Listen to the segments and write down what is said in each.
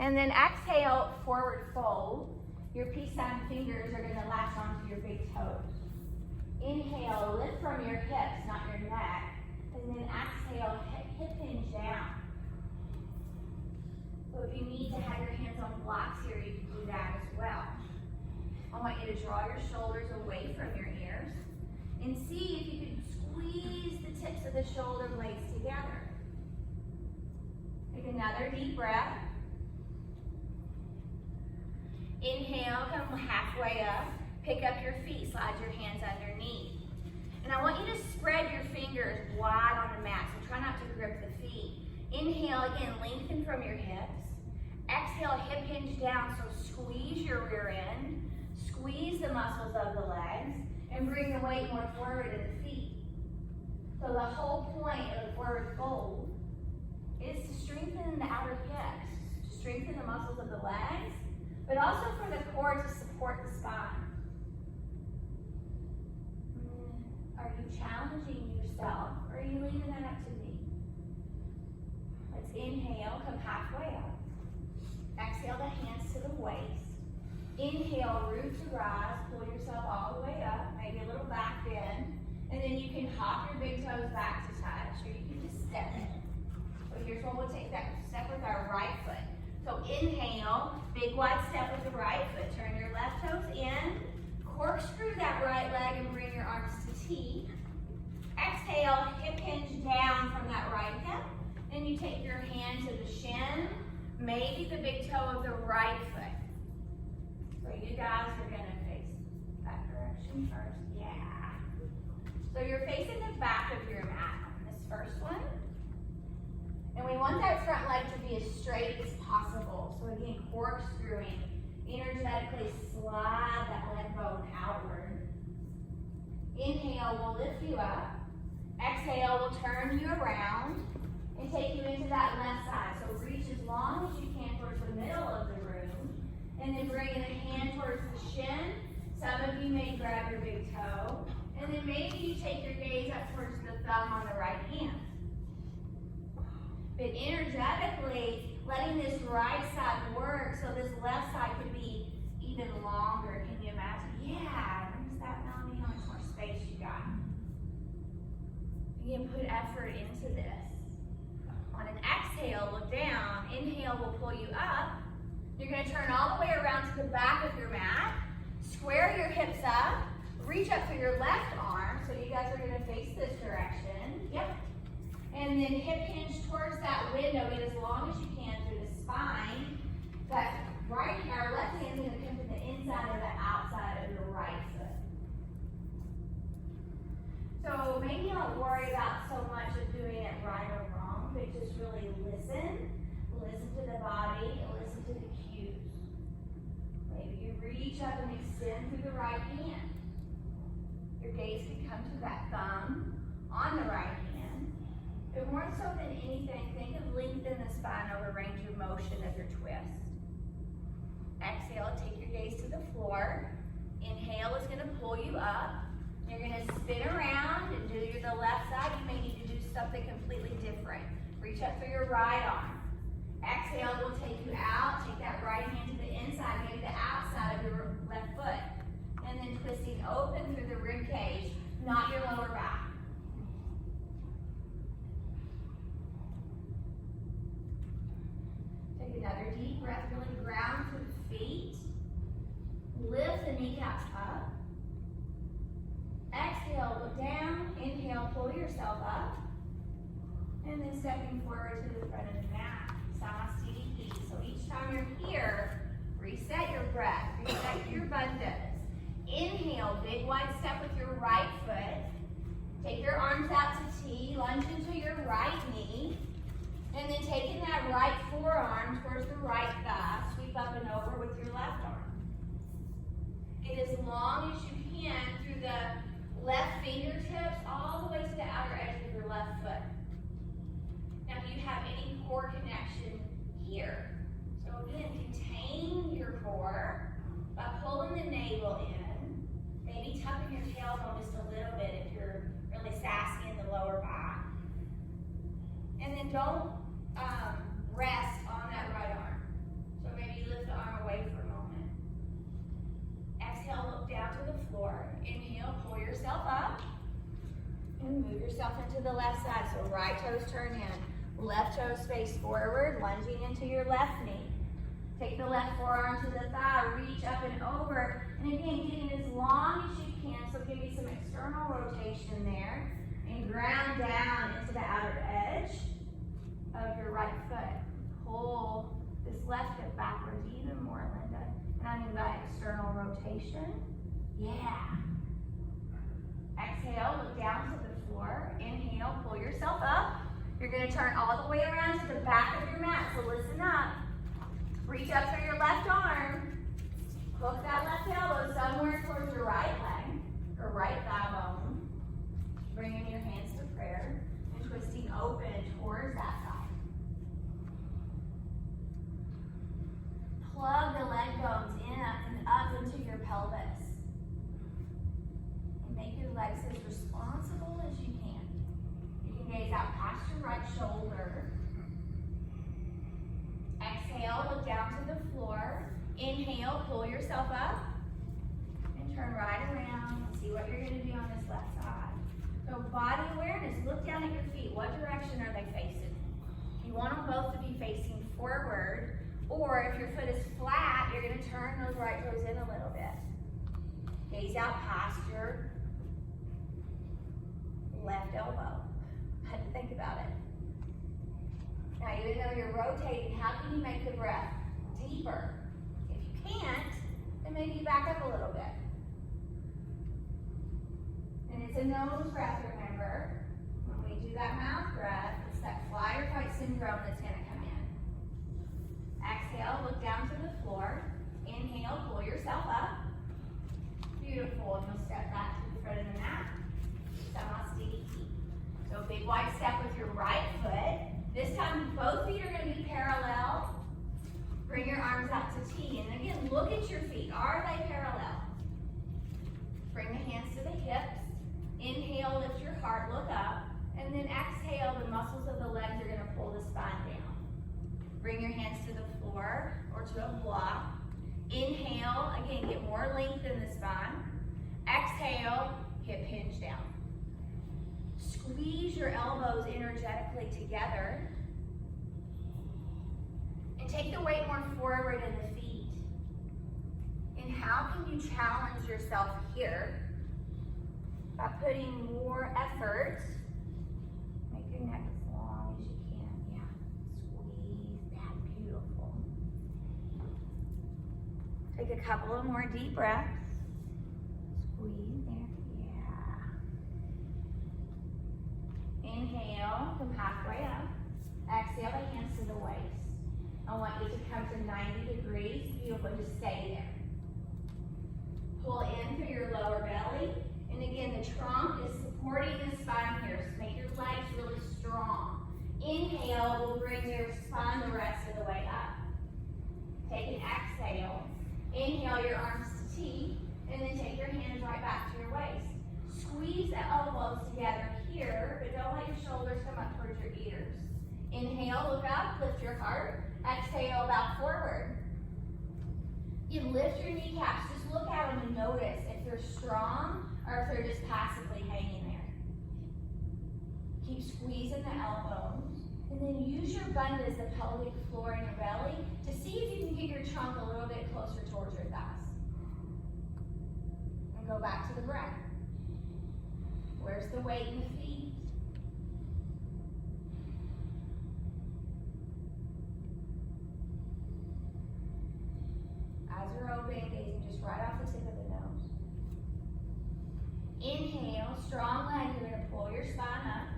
And then exhale, forward fold. Your peace sign fingers are gonna latch onto your big toes. Inhale, lift from your hips, not your neck. And then exhale, hip hinge down. So if you need to have your hands on blocks here, you can do that as well. I want you to draw your shoulders away from your ears and see if you can squeeze the tips of the shoulder blades together. Take another deep breath. Inhale, come halfway up. Pick up your feet, slide your hands underneath. And I want you to spread your fingers wide on the mat, so try not to grip the feet. Inhale, again, lengthen from your hips. Exhale, hip hinge down, so squeeze your rear end. Squeeze the muscles of the legs and bring the weight more forward in the feet. So the whole point of the forward fold is to strengthen the outer hips, to strengthen the muscles of the legs, but also for the core to support the spine. Are you challenging yourself, or are you leaving that up to me? Let's inhale, come halfway up. Exhale the hands to the waist. Inhale, root to rise, pull yourself all the way up, maybe a little back bend, and then you can hop your big toes back to touch, or you can just step in. So here's what we'll take that step with our right foot. So inhale, big wide step with the right foot. Turn your left toes in, corkscrew that right leg and bring your arms to T. Exhale, hip hinge down from that right hip, and you take your hand to the shin, maybe the big toe of the right foot. So you guys are gonna face that direction first. Yeah. So you're facing the back of your mat on this first one. And we want that front leg to be as straight as possible. So again, corkscrewing, energetically slide that leg bone outward. Inhale will lift you up. Exhale will turn you around and take you into that left side. So reach as long as you can towards the middle of the room. And then bring the hand towards the shin. Some of you may grab your big toe. And then maybe you take your gaze up towards the thumb on the right hand. But energetically, letting this right side work so this left side could be even longer. Can you imagine? Yeah, notice that, Melanie, how much more space you got. Again, put effort into this. On an exhale, look down. Inhale will pull you up. You're going to turn all the way around to the back of your mat. Square your hips up. Reach up for your left arm. So you guys are going to face this direction. Yep. And then hip hinge towards that window. Get as long as you can through the spine. That right or left hand is going to come to the inside or the outside of your right foot. So maybe don't worry about so much of doing it right or wrong, but just really listen. Listen to the body and listen to the cues. Maybe you reach up and extend through the right hand. Your gaze can come to that thumb on the right hand. But more so than anything, think of lengthen the spine over range of motion of your twist. Exhale, take your gaze to the floor. Inhale is going to pull you up. You're going to spin around and do the left side. You may need to do something completely different. Reach up for your right arm. Exhale will take you out. Take that right hand to the inside, maybe the outside of your left foot. And then twisting open through the rib cage, not your lower back. Take another deep breath, really ground through the feet. Lift the kneecaps up. Exhale, look down. Inhale, pull yourself up. And then stepping forward to the front of the mat. Samasthiti. So each time you're here, reset your breath, reset your bandhas. Inhale, big wide step with your right foot. Take your arms out to T, lunge into your right knee. And then taking that right forearm towards the right thigh, sweep up and over with your left arm. Get as long as you can through the left fingertips all the way to the outer edge of your left foot. Now, do you have any core connection here? So again, contain your core by pulling the navel in, maybe tucking your tailbone just a little bit if you're really sassy in the lower back. And then don't rest on that right arm. and move yourself into the left side. So right toes turn in, left toes face forward, lunging into your left knee. Take the left forearm to the thigh, reach up and over. And again, getting as long as you can, so give me some external rotation there. And ground down into the outer edge of your right foot. Pull this left foot backwards even more, Linda. And I mean by external rotation. Yeah. Exhale, look down to the floor. Inhale, pull yourself up. You're going to turn all the way around to the back of your mat, so listen up. Reach up through your left arm. Hook that left elbow somewhere towards your right leg, or right thigh bone. Bringing your hands to prayer and twisting open towards that side. Plug the leg bones in and up into your pelvis. And make your legs as responsible as you can. You can gaze out past your right shoulder. Exhale, look down to the floor. Inhale, pull yourself up. And turn right around and see what you're going to do on this left side. So body awareness, look down at your feet. What direction are they facing? You want them both to be facing forward, or if your foot is flat, you're going to turn those right toes in a little bit. Gaze out past your left elbow. Think about it. Now, even though you're rotating, how can you make the breath deeper? If you can't, then maybe back up a little bit. And it's a nose breath, remember. When we do that mouth breath, it's that flight or fight syndrome that's going to come in. Exhale, look down to the floor. Inhale, pull yourself up. Beautiful. And you'll step back to the front of the mat. Samastiti. So a big wide step with your right foot. This time, both feet are going to be parallel. Bring your arms out to T. And again, look at your feet. Are they parallel? Bring the hands to the hips. Inhale, lift your heart, look up. And then exhale, the muscles of the legs are going to pull the spine down. Bring your hands to the floor or to a block. Inhale, again, get more length in the spine. Exhale, hip hinge down. Squeeze your elbows energetically together. And take the weight more forward in the feet. And how can you challenge yourself here? By putting more effort. Make your neck as long as you can. Yeah. Squeeze that. Beautiful. Take a couple of more deep breaths. Squeeze there. Yeah. Inhale, come halfway up. Exhale, the hands to the waist. I want you to come to 90 degrees. Beautiful. Just stay there. Pull in through your lower belly. And again, the trunk is supporting the spine here. So make your legs really strong. Inhale will bring your spine the rest of the way up. Take an exhale. Inhale your arms to T. And then take your hands right back to your waist. Squeeze the elbows together here, but don't let your shoulders come up towards your ears. Inhale, look up, lift your heart. Exhale, bow forward. You lift your kneecaps. Just look at them and notice if they're strong or if they're just passively hanging there. Keep squeezing the elbows. And then use your bandhas, the pelvic floor in your belly, to see if you can get your trunk a little bit closer towards your thighs. And go back to the breath. Where's the weight in the feet? Eyes are open, gazing just right off the tip of the nose. Inhale, strong legs. You're going to pull your spine up.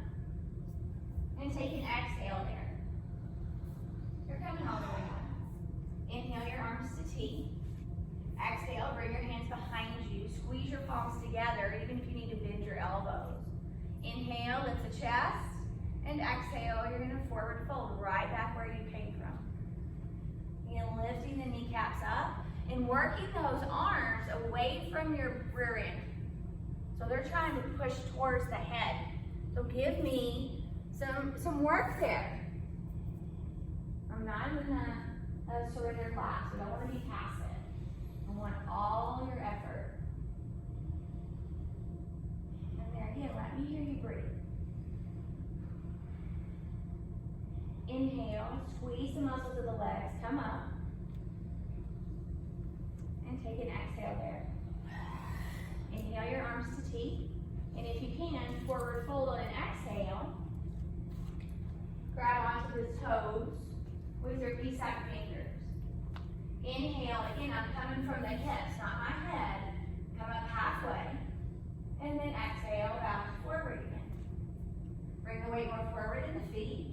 And take an exhale there. You're coming all the way up. Inhale your arms to T. Exhale, bring your hands behind you. Squeeze your palms together, even if you need to bend your elbows. Inhale, lift the chest. And exhale, you're going to forward fold right back where you came from. Again, lifting the kneecaps up and working those arms away from your rear end. So they're trying to push towards the head. So give me some work there. I'm not in a surrender class. We don't want to be passive. I want all your effort. And there Again, let me hear you breathe. Inhale, squeeze the muscles of the legs, come up. And take an exhale there. Inhale your arms to T. And if you can, forward fold on an exhale. Grab onto the toes with your B-side fingers. Inhale, again, I'm coming from the hips, not my head. Come up halfway. And then exhale, bounce forward again. Bring the weight more forward in the feet.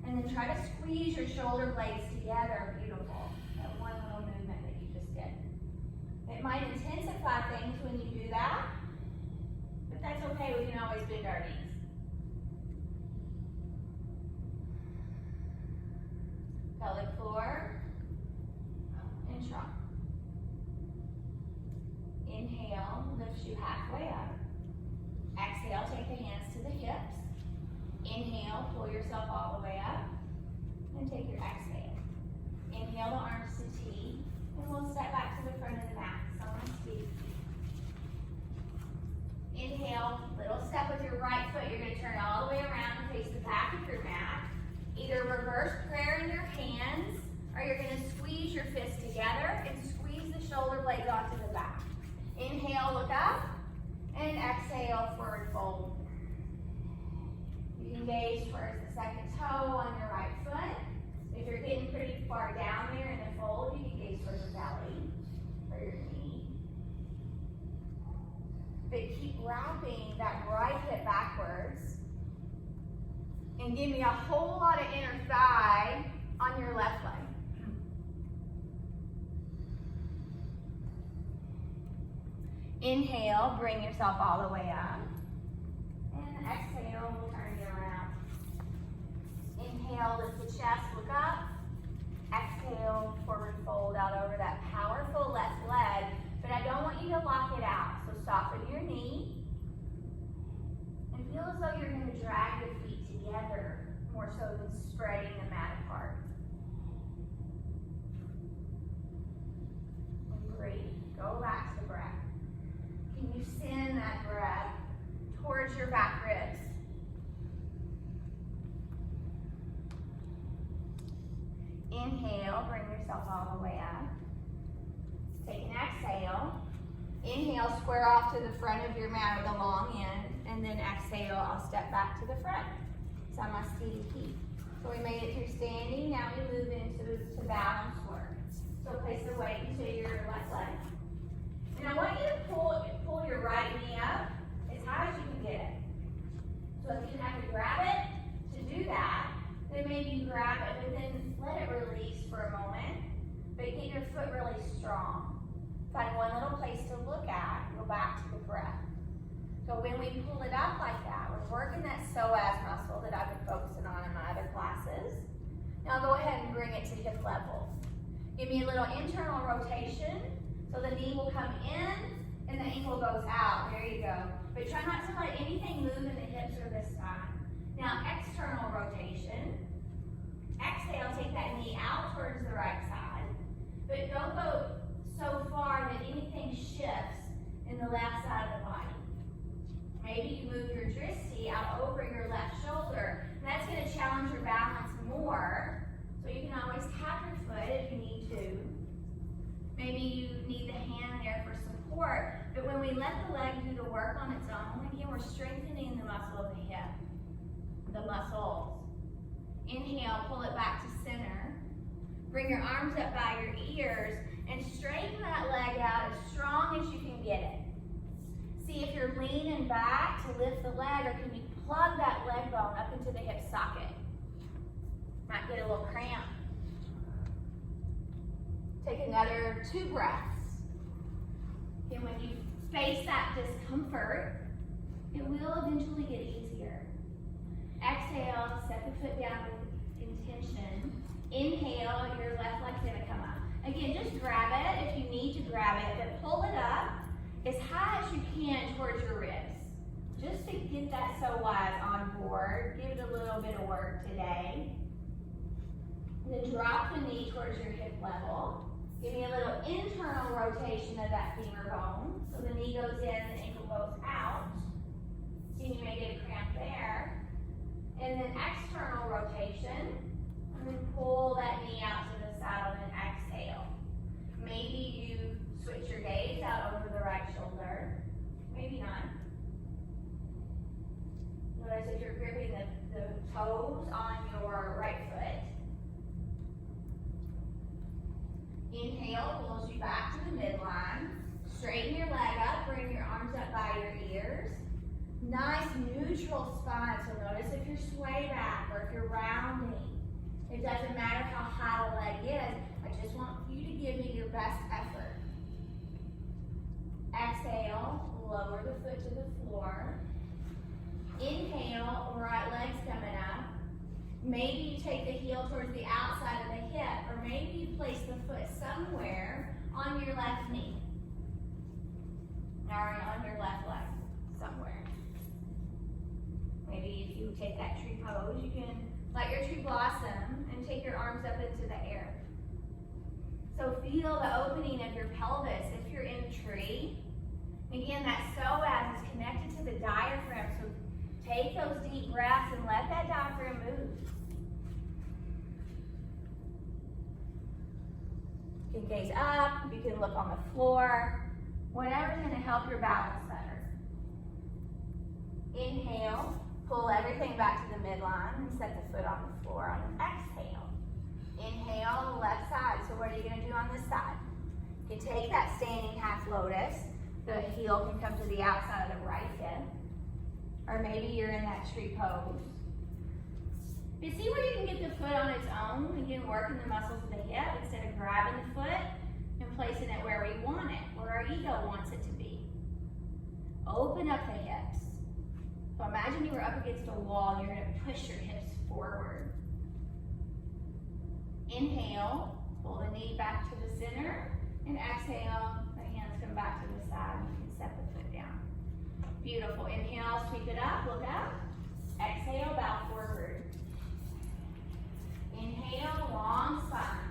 And then try to squeeze your shoulder blades together. Beautiful. That one little movement that you just did. It might intensify things when you do that, but that's okay. We can always bend our knees. Pelvic floor and trunk. Inhale, lifts you halfway up. Exhale, take the hands to the hips. Inhale, pull yourself all the way up. And take your exhale. Inhale the arms to T. And we'll step back to the front of the mat. Someone's feet. Inhale, little step with your right foot. You're going to turn all the way around and face the back of your mat. Either reverse prayer in your hands, or you're going to squeeze your fists together and squeeze the shoulder blades onto the back. Inhale, look up, and exhale, forward fold. You can gaze towards the second toe on your right foot. If you're getting pretty far down there in the fold, you can gaze towards your belly or your knee. But keep wrapping that right hip backwards. And give me a whole lot of inner thigh on your left leg. Inhale, bring yourself all the way up. And exhale, we'll turn you around. Inhale, lift the chest, look up. Exhale, forward fold out over that powerful left leg. But I don't want you to lock it out. So soften your knee. And feel as though you're going to drag your feet together more so than spreading the mat apart. And breathe. Go back to the breath. Can you send that breath towards your back ribs? Inhale, bring yourself all the way up. Take an exhale. Inhale, square off to the front of your mat with a long end. And then exhale, I'll step back to the front. So I'm on steady feet. So we made it through standing. Now we move into balance work. So place the weight into your left leg. And I want you to pull your right knee up as high as you can get it. So if you have to grab it to do that, then maybe you grab it, but then let it release for a moment. But get your foot really strong. Find one little place to look at, go back to the breath. So when we pull it up like that, we're working that psoas muscle that I've been focusing on in my other classes. Now go ahead and bring it to hip level. Give me a little internal rotation, so the knee will come in and the ankle goes out. There you go. But try not to let anything move in the hips or this side. Now external rotation. Exhale, take that knee out towards the right side. But don't go so far that anything shifts in the left side of the body. Maybe you move your dristi out over your left shoulder. And that's going to challenge your balance more. So you can always tap your foot if you need to. Maybe you need the hand there for support. But when we let the leg do the work on its own, again, we're strengthening the muscle of the hip, the muscles. Inhale, pull it back to center. Bring your arms up by your ears and straighten that leg out as strong as you can get it. See if you're leaning back to lift the leg, or can you plug that leg bone up into the hip socket? Might get a little cramp. Take another 2 breaths. And when you face that discomfort, it will eventually get easier. Exhale, set the foot down with intention. Inhale, your left leg's gonna come up. Again, just grab it if you need to grab it, but pull it up as high as you can towards your ribs. Just to get that psoas on board. Give it a little bit of work today. And then drop the knee towards your hip level. Give me a little internal rotation of that femur bone. So the knee goes in and the ankle goes out. And you may get a cramp there. And then external rotation. And then pull that knee out to the side and then exhale. Maybe you switch your gaze out over the right shoulder. Maybe not. Notice if you're gripping the toes on your right foot. Inhale, pulls you back to the midline. Straighten your leg up, bring your arms up by your ears. Nice neutral spine, so notice if you're sway back or if you're rounding. It doesn't matter how high the leg is, I just want you to give me your best effort. Exhale, lower the foot to the floor. Inhale, right leg's coming up. Maybe you take the heel towards the outside of the hip, or maybe you place the foot somewhere on your left knee. Or on your left leg, somewhere. Maybe if you take that tree pose, you can let your tree blossom and take your arms up into the air. So feel the opening of your pelvis if you're in tree. Again, that psoas is connected to the diaphragm, so take those deep breaths and let that diaphragm move. You can gaze up, you can look on the floor, whatever's going to help your balance better. Inhale, pull everything back to the midline and set the foot on the floor on an exhale. Inhale on the left side, so what are you going to do on this side? You can take that standing half lotus, the heel can come to the outside of the right hip, or maybe you're in that tree pose. But see where you can get the foot on its own, again working the muscles of the hip instead of grabbing the foot and placing it where we want it, where our ego wants it to be. Open up the hips. So imagine you were up against a wall and you're going to push your hips forward. Inhale, pull the knee back to the center, and exhale, the hands come back to the side and you can set the foot down. Beautiful. Inhale, sweep it up, look up. Exhale, bow forward. Inhale, long spine.